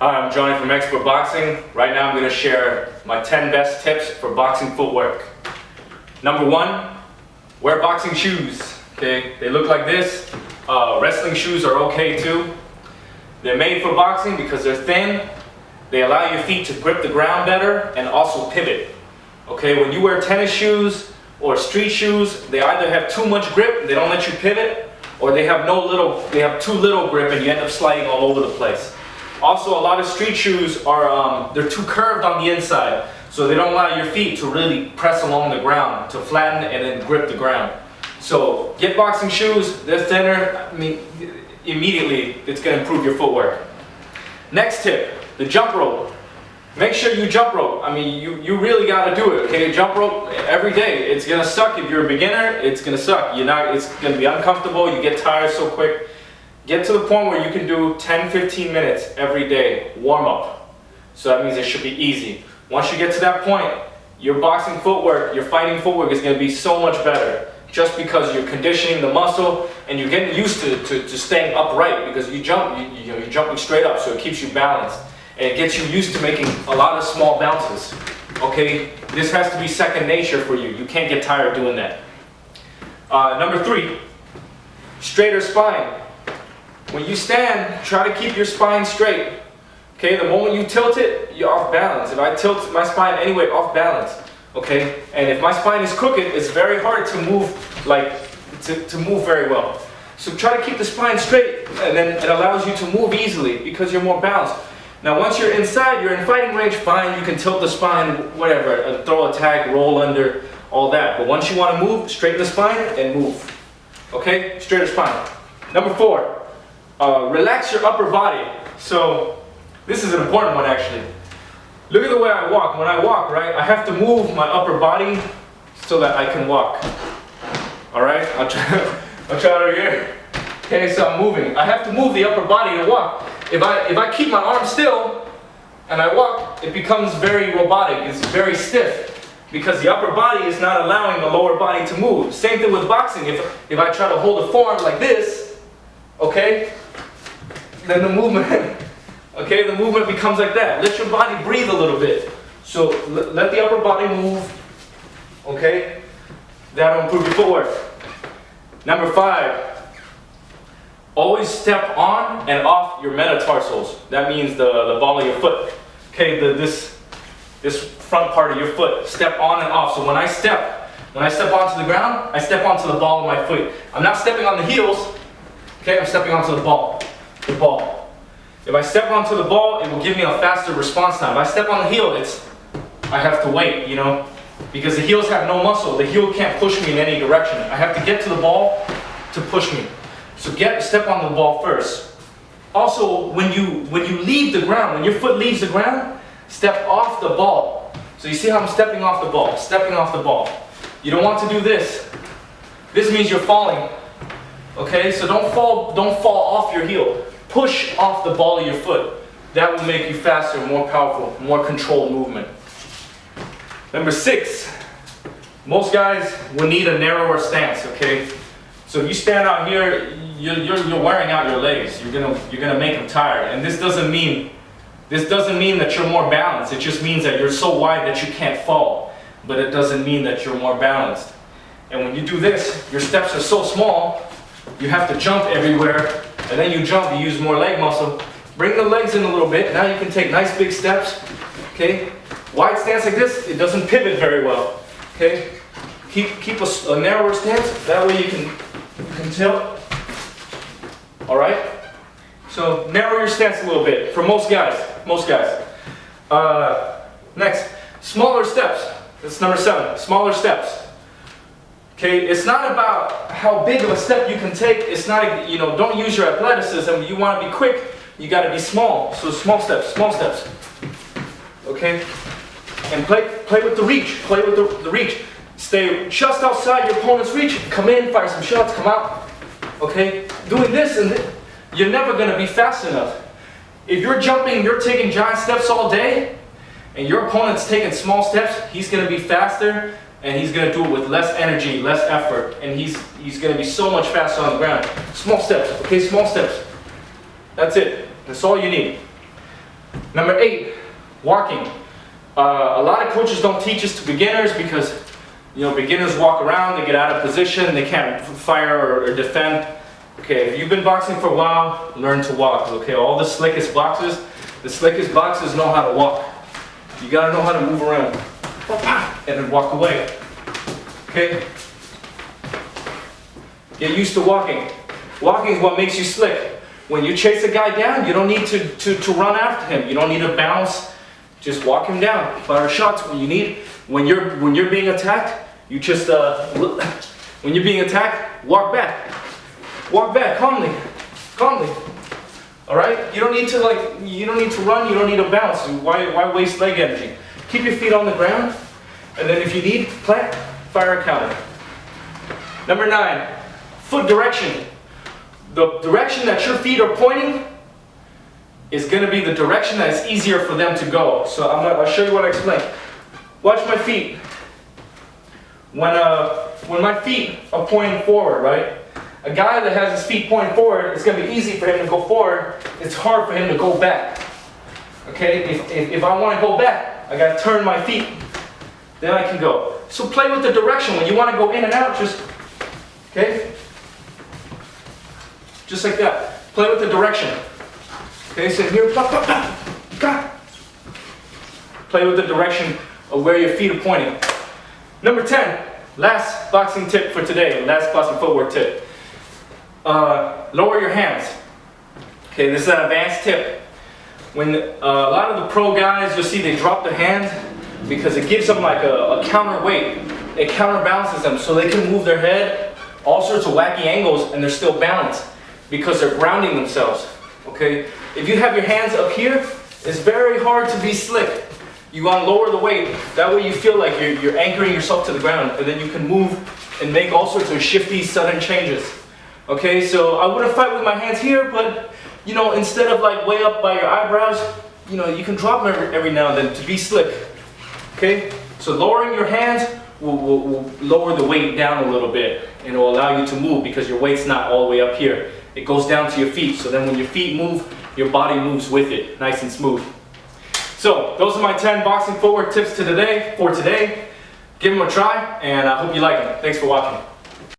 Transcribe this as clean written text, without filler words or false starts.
Hi, I'm Johnny from Expert Boxing. Right now I'm going to share my 10 best tips for boxing footwork. Number 1, wear boxing shoes. Okay, they look like this. Wrestling shoes are okay too. They're made for boxing because they're thin. They allow your feet to grip the ground better and also pivot. Okay, when you wear tennis shoes or street shoes, they either have too much grip, they don't let you pivot, or they have too little grip and you end up sliding all over the place. Also, a lot of street shoes are they're too curved on the inside, so they don't allow your feet to really press along the ground, to flatten and then grip the ground. So get boxing shoes, they're thinner. I mean, immediately it's going to improve your footwork. Next tip, the jump rope. Make sure you jump rope. I mean, you really got to do it, okay? Jump rope every day. It's going to suck if you're a beginner. It's going to suck. It's going to be uncomfortable. You get tired so quick. Get to the point where you can do 10-15 minutes every day, warm up. So that means it should be easy. Once you get to that point, your boxing footwork, your fighting footwork is going to be so much better, just because you're conditioning the muscle and you're getting used to staying upright, because you're jumping straight up, so it keeps you balanced. And it gets you used to making a lot of small bounces. Okay, this has to be second nature for you. You can't get tired doing that. Number 3, straighter spine. When you stand, try to keep your spine straight. Okay, the moment you tilt it, you're off balance. If I tilt my spine anyway, off balance. Okay, and if my spine is crooked, it's very hard to move, to move very well. So try to keep the spine straight, and then it allows you to move easily because you're more balanced. Now once you're inside, you're in fighting range, fine, you can tilt the spine, whatever, throw a tag, roll under, all that. But once you want to move, straighten the spine and move. Okay, straighter spine. Number 4. Relax your upper body. So this is an important one actually. Look at the way I walk. When I walk, right, I have to move my upper body so that I can walk. Alright, I'll try over here. Okay, so I'm moving. I have to move the upper body to walk. If I keep my arm still and I walk, it becomes very robotic. It's very stiff because the upper body is not allowing the lower body to move. Same thing with boxing. If I try to hold a forearm like this, okay, then the movement becomes like that. Let your body breathe a little bit. So let the upper body move. Okay, that'll improve your footwork. Number 5. Always step on and off your metatarsals. That means the ball of your foot. Okay, this front part of your foot. Step on and off. So when I step onto the ground, I step onto the ball of my foot. I'm not stepping on the heels. Okay, I'm stepping onto the ball. The ball. If I step onto the ball, it will give me a faster response time. If I step on the heel, I have to wait, because the heels have no muscle. The heel can't push me in any direction. I have to get to the ball to push me. So step on the ball first. Also, when you leave the ground, when your foot leaves the ground, step off the ball. So you see how I'm stepping off the ball, stepping off the ball. You don't want to do this. This means you're falling. Okay, so don't fall off your heel. Push off the ball of your foot. That will make you faster, more powerful, more controlled movement. Number 6, most guys will need a narrower stance. Okay, so if you stand out here, you're wearing out your legs. You're gonna make them tired. And this doesn't mean that you're more balanced. It just means that you're so wide that you can't fall. But it doesn't mean that you're more balanced. And when you do this, your steps are so small. You have to jump everywhere, and then you jump, you use more leg muscle. Bring the legs in a little bit. Now you can take nice big steps. Okay, wide stance like this, it doesn't pivot very well. Okay, keep a narrower stance. That way you can tilt. All right. So narrow your stance a little bit for most guys. Next, smaller steps. That's number 7. Smaller steps. Okay, it's not about how big of a step you can take. It's not, don't use your athleticism. You want to be quick, you got to be small. So small steps. Okay, and play with the reach. Play with the reach. Stay just outside your opponent's reach. Come in, fire some shots, come out. Okay, doing this and you're never going to be fast enough. If you're jumping, you're taking giant steps all day, and your opponent's taking small steps, he's going to be faster. And he's going to do it with less energy, less effort, and he's going to be so much faster on the ground. Small steps, okay, small steps. That's it. That's all you need. Number 8, walking. A lot of coaches don't teach this to beginners because, you know, beginners walk around, they get out of position, they can't fire or defend. Okay, if you've been boxing for a while, learn to walk. Okay, all the slickest boxers know how to walk. You gotta know how to move around and then walk away. Okay? Get used to walking. Walking is what makes you slick. When you chase a guy down, you don't need to run after him. You don't need to bounce. Just walk him down. Fire shots when you need. When you're being attacked, you just when you're being attacked, walk back. Walk back calmly. Calmly. All right? You don't need to run, you don't need to bounce. Why waste leg energy? Keep your feet on the ground, and then if you need, plant, fire a counter. Number 9, foot direction. The direction that your feet are pointing is going to be the direction that is easier for them to go. So I'll show you what I explained. Watch my feet. When my feet are pointing forward, right? A guy that has his feet pointing forward, it's going to be easy for him to go forward. It's hard for him to go back. Okay? If I want to go back, I got to turn my feet. Then I can go. So play with the direction. When you want to go in and out, just, okay? Just like that. Play with the direction. Okay, so here, play with the direction of where your feet are pointing. Number 10, last boxing tip for today, last boxing footwork tip. Lower your hands. Okay, this is an advanced tip. When a lot of the pro guys, you'll see they drop their hands because it gives them like a counterweight. It counterbalances them so they can move their head all sorts of wacky angles and they're still balanced because they're grounding themselves. Okay, if you have your hands up here, it's very hard to be slick. You want to lower the weight. That way you feel like you're anchoring yourself to the ground, and then you can move and make all sorts of shifty, sudden changes. Okay, so I wouldn't fight with my hands here, but you know, instead of like way up by your eyebrows, you know, you can drop them every now and then to be slick. Okay, so lowering your hands will lower the weight down a little bit, and it will allow you to move because your weight's not all the way up here. It goes down to your feet, so then when your feet move, your body moves with it, nice and smooth. So, those are my 10 boxing footwork tips for today. Give them a try, and I hope you like them. Thanks for watching.